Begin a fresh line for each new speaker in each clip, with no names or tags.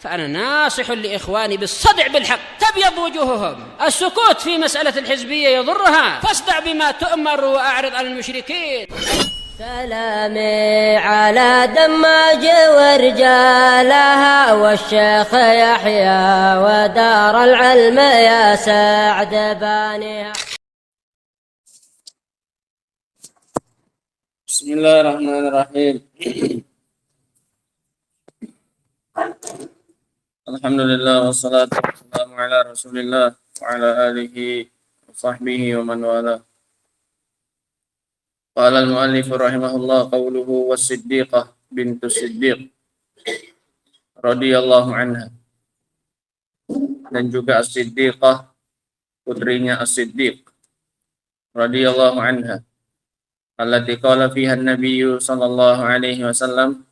فأنا ناصح لإخواني بالصدع بالحق تبيض وجوههم. السكوت في مسألة الحزبية يضرها، فاصدع بما تؤمر وأعرض عن المشركين.
سلامي على دماج ورجالها والشيخ يحيى ودار العلم يا سعد بانيها.
بسم الله الرحمن الرحيم. Alhamdulillah wassalatu wassalamu ala Rasulillah wa ala alihi wa sahbihi wa man wala. Qala al-muallif rahimahullah qawluhu was-siddiqah bintu Siddiq radhiyallahu anha. Dan juga as-siddiqah putrinya as-siddiq radhiyallahu anha. Allati qala fiha an-nabiyyu sallallahu alaihi wasallam,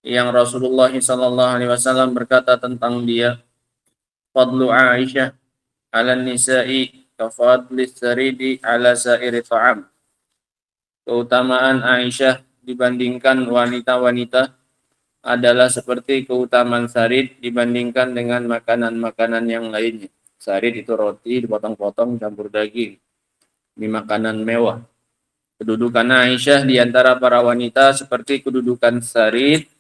yang Rasulullah sallallahu alaihi wasallam berkata tentang dia, fadlu Aisyah ala nisa'i ka fadli saridi ala sa'iri ta'am. Keutamaan Aisyah dibandingkan wanita-wanita adalah seperti keutamaan sarid dibandingkan dengan makanan-makanan yang lainnya. Sarid itu roti dipotong-potong campur daging. Ini makanan mewah. Kedudukan Aisyah di antara para wanita seperti kedudukan sarid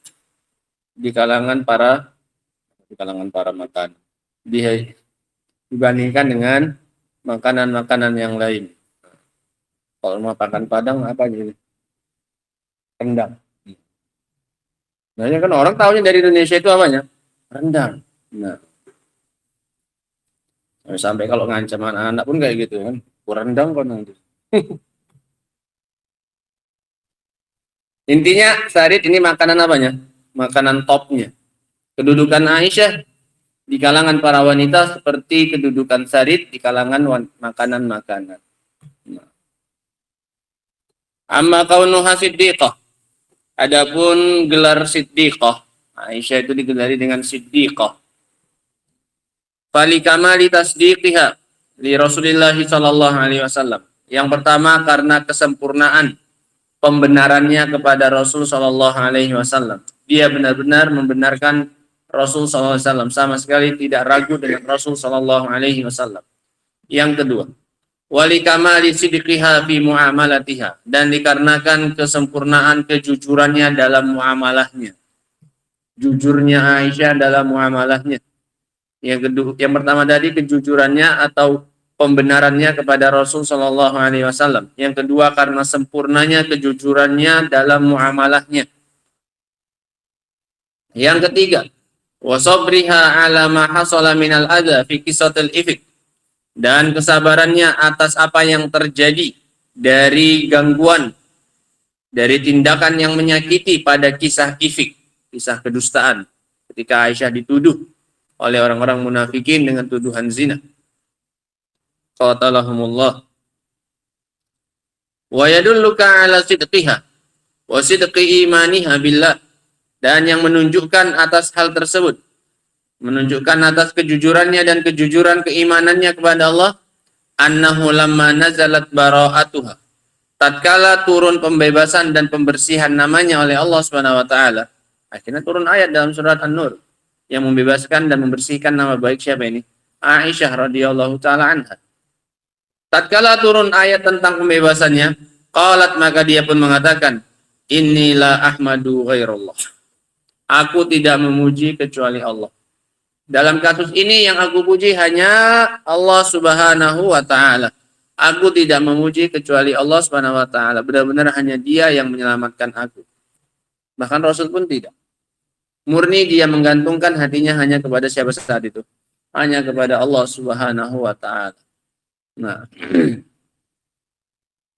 di kalangan para makan, dibandingkan dengan makanan-makanan yang lain. Kalau makan Padang apa gitu? Rendang. Nah, kan orang tahunya dari Indonesia itu apanya? Rendang. Nah, sampai kalau ngancam anak-anak pun kayak gitu kan, rendang kok nanti. Intinya sarid ini makanan apanya? Makanan topnya. Kedudukan Aisyah di kalangan para wanita seperti kedudukan sarid di kalangan makanan-makanan. Amma kaunuha siddiqah. Adapun gelar siddiqah, Aisyah itu digelari dengan siddiqah. Fali kamali tasdiqiha li Rasulillah sallallahu alaihi wasallam. Yang pertama karena kesempurnaan pembenarannya kepada Rasul sallallahu alaihi wasallam. Dia benar-benar membenarkan Rasul sallallahu alaihi wasallam, sama sekali tidak ragu dengan Rasul sallallahu alaihi wasallam. Yang kedua, wali kamali sidqiha fi muamalatiha, dan dikarenakan kesempurnaan kejujurannya dalam muamalahnya. Jujurnya Aisyah dalam muamalahnya. Yang kedua, yang pertama tadi kejujurannya atau pembenarannya kepada Rasul sallallahu alaihi wasallam. Yang kedua karena sempurnanya kejujurannya dalam muamalahnya. Yang ketiga, wasabriha ala ma hasala minal adza fi qisatil ifk, dan kesabarannya atas apa yang terjadi dari gangguan, dari tindakan yang menyakiti pada kisah ifk, kisah kedustaan, ketika Aisyah dituduh oleh orang-orang munafikin dengan tuduhan zina. Qatalahumullah. Wa yadulluka ala sidqiha wa sidqi imaniha billah, dan yang menunjukkan atas hal tersebut, menunjukkan atas kejujurannya dan kejujuran keimanannya kepada Allah, annahu lamma nazalat bara'atuha, tatkala turun pembebasan dan pembersihan namanya oleh Allah Subhanahu wa taala. Akhirnya turun ayat dalam surat An-Nur yang membebaskan dan membersihkan nama baik siapa ini? Aisyah radhiyallahu taala anha. Tatkala turun ayat tentang pembebasannya, qalat, maka dia pun mengatakan, inni la ahmadu ghairallah. Aku tidak memuji kecuali Allah. Dalam kasus ini yang aku puji hanya Allah Subhanahu wa taala. Aku tidak memuji kecuali Allah Subhanahu wa taala. Benar-benar hanya Dia yang menyelamatkan aku. Bahkan Rasul pun tidak. Murni dia menggantungkan hatinya hanya kepada siapa saat itu? Hanya kepada Allah Subhanahu wa taala. Nah,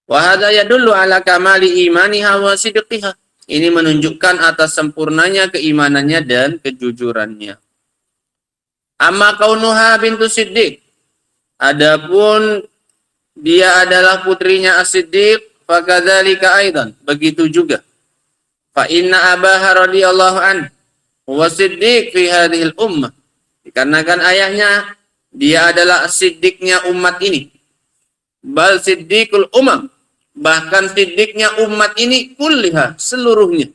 wa hadza yadullu ala kamali imaniha wa sidqiha. Ini menunjukkan atas sempurnanya keimanannya dan kejujurannya. Amma kaunuha bintu Siddiq, adapun dia adalah putrinya As-Siddiq, fakadzalika aidan, begitu juga. Fa inna abaha radhiyallahu anhu wa Siddiq fi hadhil ummah. Dikarenakan ayahnya dia adalah Siddiqnya umat ini. Bal Siddiqul umam, bahkan Siddiqnya umat ini kulliha, seluruhnya.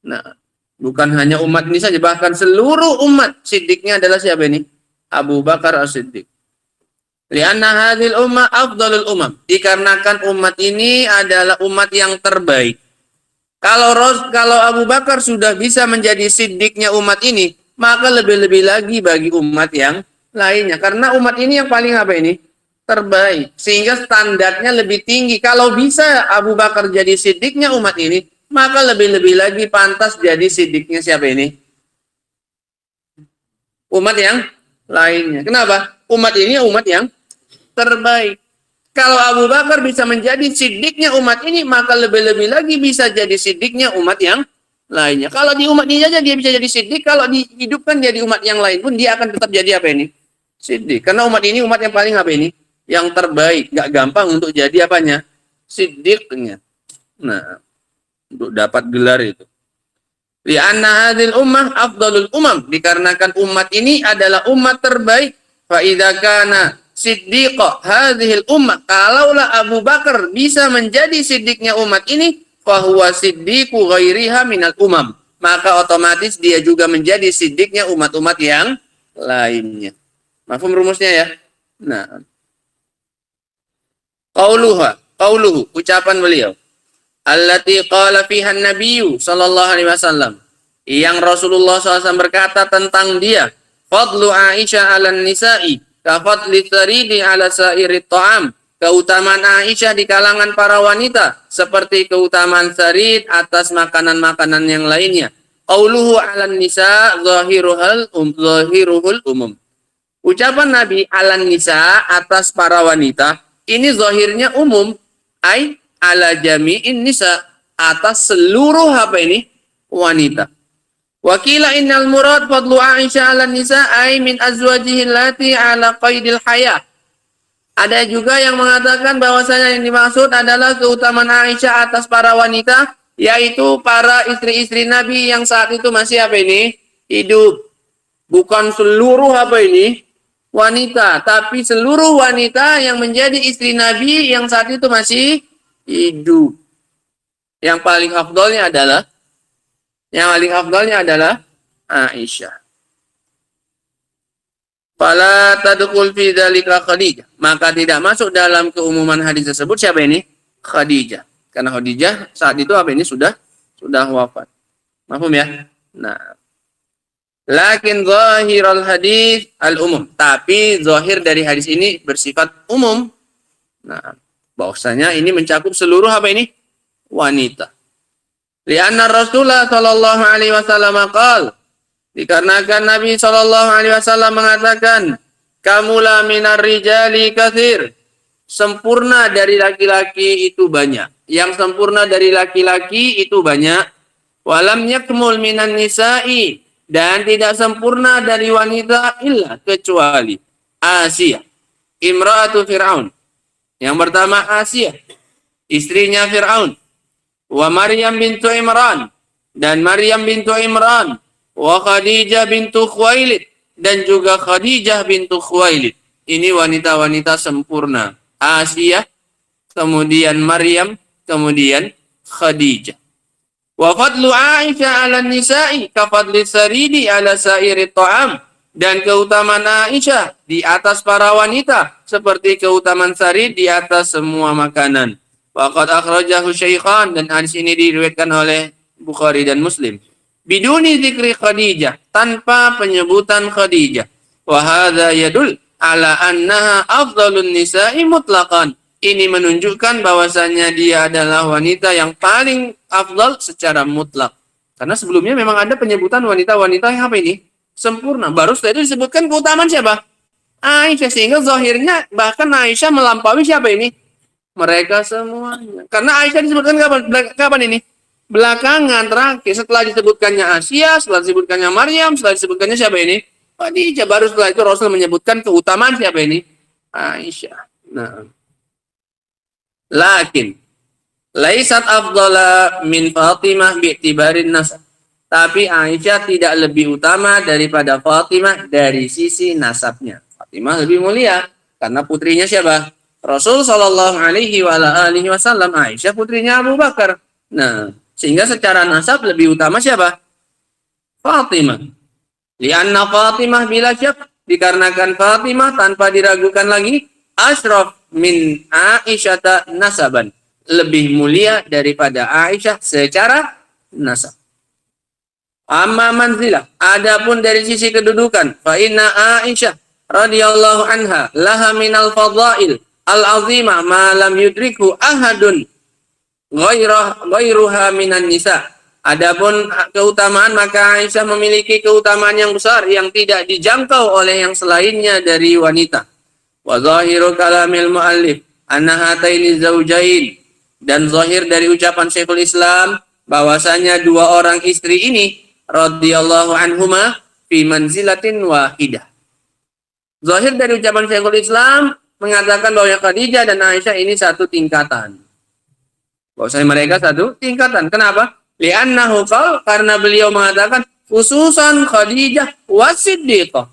Nah, Bukan hanya umat ini saja, bahkan seluruh umat. Siddiqnya adalah siapa ini? Abu Bakar As-Siddiq. Lianna hadhil ummah afdalul umam. Dikarenakan umat ini adalah umat yang terbaik. Kalau Abu Bakar sudah bisa menjadi siddiqnya umat ini, maka lebih-lebih lagi bagi umat yang lainnya. Karena umat ini yang paling apa ini? Terbaik. Sehingga standarnya lebih tinggi. Kalau bisa Abu Bakar jadi siddiqnya umat ini, maka lebih-lebih lagi pantas jadi siddiqnya siapa ini? Umat yang lainnya. Kenapa? Umat ini umat yang terbaik. Kalau Abu Bakar bisa menjadi siddiqnya umat ini, maka lebih-lebih lagi bisa jadi siddiqnya umat yang lainnya. Kalau di umat ini saja dia bisa jadi siddiq, kalau dihidupkan dia di umat yang lain pun dia akan tetap jadi apa ini? Siddiq. Karena umat ini umat yang paling apa ini? Yang terbaik. Gak gampang untuk jadi apanya? Siddiqnya. Nah, untuk dapat gelar itu. Li'anna hadhil ummah afdalul umam. Dikarenakan umat ini adalah umat terbaik. Fa idza kana siddiqa hadhil ummah, kalaulah Abu Bakar bisa menjadi siddiqnya umat ini, fahuwa siddiqu ghairiha minal umam, maka otomatis dia juga menjadi siddiqnya umat-umat yang lainnya. Mafhum rumusnya ya? Nah, qauluhu, ucapan beliau, allati qala fiha an-nabiyyu sallallahu alaihi wasallam, yang Rasulullah SAW berkata tentang dia, fadlu Aisyah 'alan nisa'i kafadli saridi 'ala sa'iri ta'am, keutamaan Aisyah di kalangan para wanita seperti keutamaan sarid atas makanan-makanan yang lainnya. Qauluhu 'alan nisa zahiruhul umum. Ucapan Nabi 'alan nisa atas para wanita ini zahirnya umum, ai ala jami'in nisa, atas seluruh apa ini? Wanita. Wakila innal murad fadlu Aisyah 'ala nisa ay min azwajihi allati 'ala qaidil hayah. Ada juga yang mengatakan bahwasanya yang dimaksud adalah keutamaan Aisyah atas para wanita, yaitu para istri-istri Nabi yang saat itu masih apa ini? Hidup. Bukan seluruh apa ini? Wanita, tapi seluruh wanita yang menjadi istri Nabi yang saat itu masih hidup. Yang paling afdolnya adalah Aisyah. Fala tadkhul fi dzalika Khadijah. Maka tidak masuk dalam keumuman hadis tersebut siapa ini? Khadijah. Karena Khadijah saat itu apa ini? Sudah wafat. Paham ya? Nah. Lakin zahirul hadis al-umum. Tapi zahir dari hadis ini bersifat umum. Nah, bahwasanya ini mencakup seluruh apa ini? Wanita. Lianna Rasulullah sallallahu alaihi wasallam qala, dikarenakan Nabi sallallahu alaihi wasallam mengatakan, kamula minar rijali katsir, sempurna dari laki-laki itu banyak. Yang sempurna dari laki-laki itu banyak. Walam yakmul minan nisa'i, dan tidak sempurna dari wanita illa kecuali Asia, imra'atu Fir'aun. Yang pertama Asia, istrinya Fir'aun. Wa Maryam bintu Imran, dan Maryam bintu Imran. Wa Khadijah bintu Khuwailid, dan juga Khadijah bintu Khuwailid. Ini wanita-wanita sempurna. Asia, kemudian Maryam, kemudian Khadijah. Wa fadlu Aisyah 'ala nisa'i ka fadli saridi 'ala sa'iri ta'am, dan keutamaan Aisyah di atas para wanita seperti keutamaan sarid di atas semua makanan. Waqad akhrajahu Syaikhan, dan hadis ini diriwayatkan oleh Bukhari dan Muslim. Biduni zikri Khadijah, tanpa penyebutan Khadijah. Wa hadza yadul ala annaha afdalun nisa'i mutlaqan. Ini menunjukkan bahwasannya dia adalah wanita yang paling afdal secara mutlak. Karena sebelumnya memang ada penyebutan wanita-wanita yang apa ini? Sempurna. Baru setelah itu disebutkan keutamaan siapa? Aisyah. Sehingga zahirnya bahkan Aisyah melampaui siapa ini? Mereka semuanya. Karena Aisyah disebutkan kapan ini? Belakangan, terakhir. Setelah disebutkannya Asia, setelah disebutkannya Maryam, setelah disebutkannya siapa ini? Khadijah. Baru setelah itu Rasul menyebutkan keutamaan siapa ini? Aisyah. Nah. Lakin laisat afdala min Fatimah bi'tibarin nasab. Tapi Aisyah tidak lebih utama daripada Fatimah dari sisi nasabnya. Fatimah lebih mulia karena putrinya siapa? Rasul sallallahu alaihi wasallam. Aisyah putrinya Abu Bakar. Nah, sehingga secara nasab lebih utama siapa? Fatimah. Lianna Fatimah bila syak, dikarenakan Fatimah tanpa diragukan lagi, asyraf min Aisyata nasaban, lebih mulia daripada Aisyah secara nasab. Amma manzilah, adapun dari sisi kedudukan, fa inna Aisyah radhiyallahu anha laha minal fadail al-azimah ma lam yudrikhu ahadun ghairuha minan nisa. Adapun keutamaan, maka Aisyah memiliki keutamaan yang besar yang tidak dijangkau oleh yang selainnya dari wanita. Wa zahiru kalamil muallif anna hataini zaujain, dan zahir dari ucapan Syekhul Islam bahwasanya dua orang istri ini radhiyallahu anhuma fi manzilatin wahidah. Zahir dari ucapan Syekhul Islam mengatakan bahwa Khadijah dan Aisyah ini satu tingkatan. Bahwasanya mereka satu tingkatan. Kenapa? Li'annahu qala, karena beliau mengatakan khususan Khadijah wasiddiqah.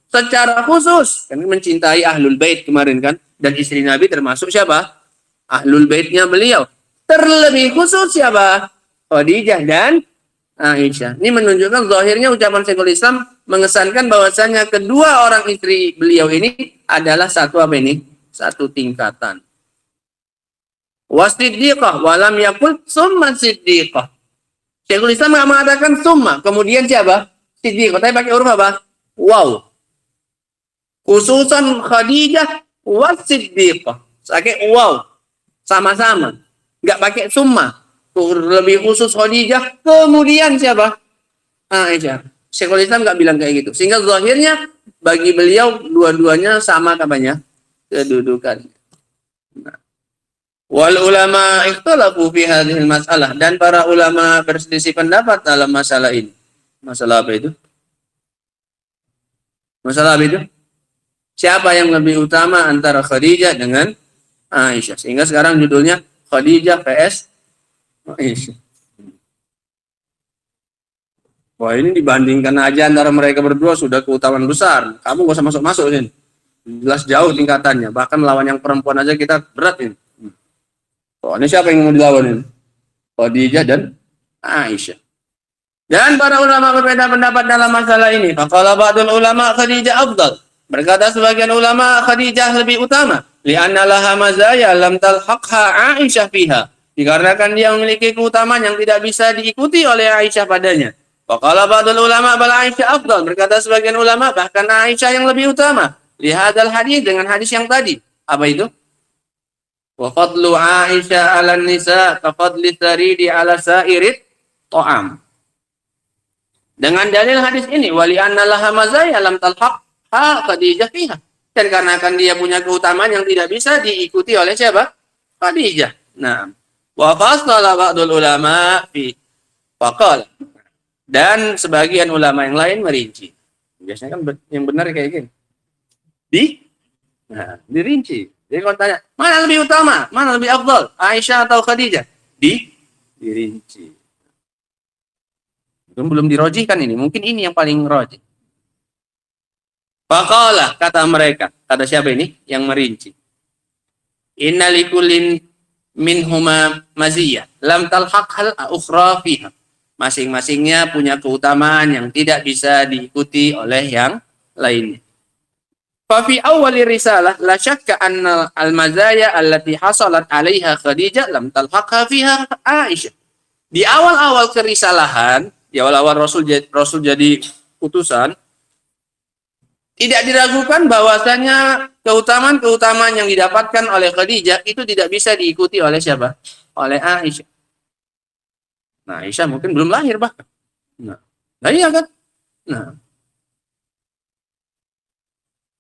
Secara khusus, kan mencintai ahlul bait kemarin kan, dan istri Nabi termasuk siapa? Ahlul baitnya beliau. Terlebih khusus siapa? Khadijah dan Aisyah. Ini menunjukkan zahirnya ucapan Syekhul Islam mengesankan bahwasanya kedua orang istri beliau ini adalah satu apa ini? Satu tingkatan. Wasiddiqah walam yakul summa siddiqah. Syekhul Islam nggak mengatakan summa, kemudian siapa? Siddiqah. Tapi pakai huruf apa? Wow. Khususan Khadijah wasiddiqah. Pakai wow. Sama-sama. Nggak pakai summa. Lebih khusus Khadijah, kemudian siapa? Aisyah. Syekhul Islam nggak bilang kayak gitu. Sehingga zahirnya bagi beliau dua-duanya sama katanya kedudukannya. Nah. Wal ulama ikhtalafu fi hadhil masalah, dan para ulama berselisih pendapat dalam masalah ini. Masalah apa itu? Masalah apa itu? Siapa yang lebih utama antara Khadijah dengan Aisyah? Sehingga sekarang judulnya Khadijah vs Aisyah. Wah, ini dibandingkan aja antara mereka berdua sudah keutamaan besar. Kamu gak usah masuk-masuk ini. Jelas jauh tingkatannya. Bahkan lawan yang perempuan aja kita berat ini. Oh, ini siapa yang mau dilawan ini? Khadijah dan Aisyah. Dan para ulama berbeda pendapat dalam masalah ini. Faqala ba'dul ulama Khadijah afdal. Berkata sebagian ulama Khadijah lebih utama. Li'anna laha mazaya lam talhaqha Aisyah fiha. Dikarenakan dia memiliki keutamaan yang tidak bisa diikuti oleh Aisyah padanya. Faqala ba'dul ulama bal Aisyah afdal. Berkata sebagian ulama bahkan Aisyah yang lebih utama. Lihadal hadis, dengan hadis yang tadi. Apa itu? Wa fadlu Aisyah 'alan nisa ka fadli saridi 'ala sairit ta'am. Dengan dalil hadis ini, wali anna laha mazaya lam talhaq Khadijah fiha. Dan karena kan dia punya keutamaan yang tidak bisa diikuti oleh siapa? Khadijah. Nah, wa fasala ba'dul ulama fi faqala. Dan sebagian ulama yang lain merinci. Biasanya kan yang benar kayak gini. Dirinci. Jadi kalau tanya, mana lebih utama? Mana lebih afdal? Aisyah atau Khadijah? Dirinci. Belum dirojihkan ini. Mungkin ini yang paling rojih. Faqala, kata mereka. Kata siapa ini? Yang merinci. Inna likulin minhuma maziyah. Lam talhaqhal ukhra fiha. Masing-masingnya punya keutamaan yang tidak bisa diikuti oleh yang lainnya. Fafi awali risalah la syakka anna al-mazaya allati hasalat 'alaiha Khadijah lam talhaqha fiha Aisyah. Di awal-awal kerisalahan, di awal-awal Rasul jadi utusan, tidak diragukan bahwasanya keutamaan-keutamaan yang didapatkan oleh Khadijah itu tidak bisa diikuti oleh siapa? Oleh Aisyah. Nah, Aisyah mungkin belum lahir bahkan. Nah iya kan? Nah,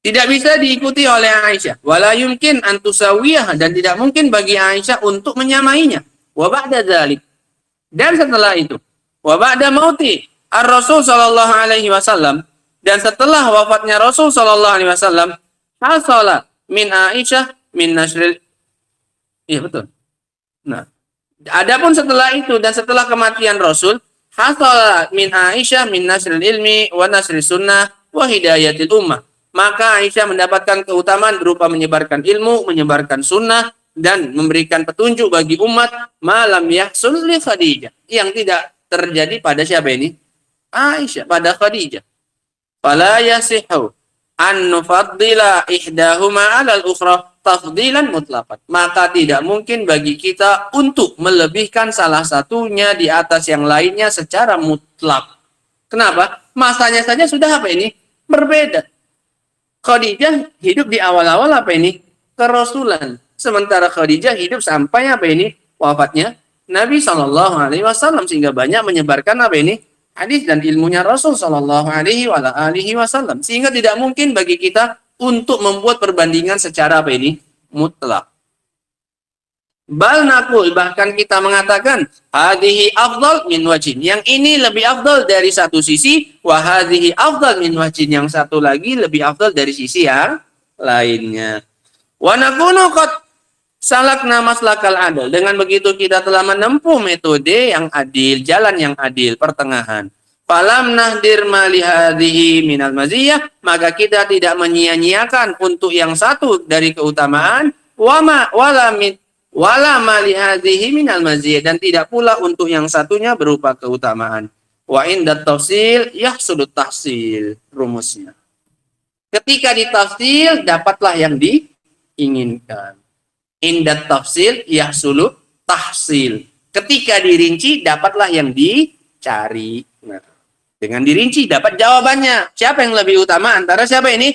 tidak bisa diikuti oleh Aisyah. Wala yumkin an tusawiyah, dan tidak mungkin bagi Aisyah untuk menyamainya. Wa ba'da dzalik, dan setelah itu, wa ba'da mauti ar-Rasul sallallahu alaihi wasallam, dan setelah wafatnya Rasul sallallahu alaihi wasallam, hasala min Aisyah min nasril. Iya betul. Nah, adapun setelah itu dan setelah kematian Rasul, hasala min Aisyah min nasril ilmi wa nasri sunnah wa hidayatil ummah. Maka Aisyah mendapatkan keutamaan berupa menyebarkan ilmu, menyebarkan sunnah, dan memberikan petunjuk bagi umat malam yahsul li Khadijah, yang tidak terjadi pada siapa ini? Aisyah, pada Khadijah. Fala yasihu an nufaddila ihdahuma 'alal ukhra tafdilan mutlaqan. Maka tidak mungkin bagi kita untuk melebihkan salah satunya di atas yang lainnya secara mutlak. Kenapa? Masanya saja sudah apa ini? Berbeda. Khadijah hidup di awal-awal apa ini? Kerasulan. Sementara Khadijah hidup sampai apa ini? Wafatnya Nabi Shallallahu Alaihi Wasallam, sehingga banyak menyebarkan apa ini? Hadis dan ilmunya Rasul Shallallahu Alaihi Wasallam, sehingga tidak mungkin bagi kita untuk membuat perbandingan secara apa ini? Mutlak. Bal nakul, bahkan kita mengatakan hadhihi afdal min wajhin, yang ini lebih afdal dari satu sisi, wa hadhihi afdal min wajhin, yang satu lagi lebih afdal dari sisi yang lainnya. Wa nakunu qad salakna maslakal adil, dengan begitu kita telah menempuh metode yang adil, jalan yang adil, pertengahan. Falam nahdir mali hadhihi minal maziyah, maka kita tidak menyia-nyiakan untuk yang satu dari keutamaan, wala mali hadhihi minal maziyah, dan tidak pula untuk yang satunya berupa keutamaan. Wa indat tafsil yahsudut tahsil, rumusnya. Ketika ditafsil dapatlah yang diinginkan. Indat tafsil yahsulu tahsil. Ketika dirinci dapatlah yang dicari. Nah, dengan dirinci dapat jawabannya. Siapa yang lebih utama antara siapa ini?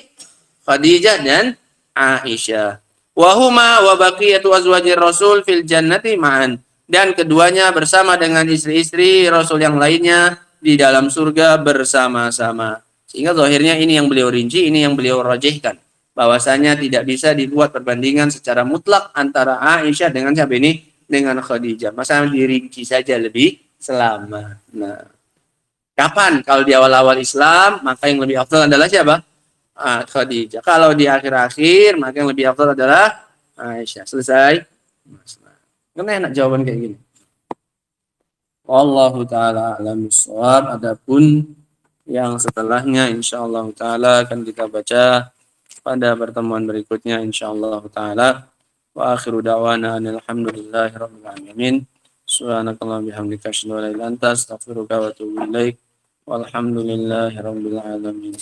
Khadijah dan Aisyah. Wahuma wa baqiyatu azwajir Rasul fil jannati ma'an. Dan keduanya bersama dengan istri-istri Rasul yang lainnya di dalam surga bersama-sama. Sehingga zahirnya ini yang beliau rinci, ini yang beliau rajihkan. Bahwasanya tidak bisa dibuat perbandingan secara mutlak antara Aisyah dengan siapa ini? Dengan Khadijah. Masalah dirinci saja lebih selamat. Nah, kapan? Kalau di awal-awal Islam, maka yang lebih afdal adalah siapa? Khadijah. Kalau di akhir-akhir, maka yang lebih afdal adalah Aisyah. Selesai? Kan enak jawaban kayak gini. Wallahu ta'ala a'lam bishawab. Adapun yang setelahnya insyaallah ta'ala akan kita baca pada pertemuan berikutnya insyaallah taala. Wa akhiru da'wana alhamdulillahi rabbil alamin. Subhanakallahumma bihamdika asyhadu an la ilaha illa anta astaghfiruka wa atubu ilaik. Walhamdulillahi rabbil alamin.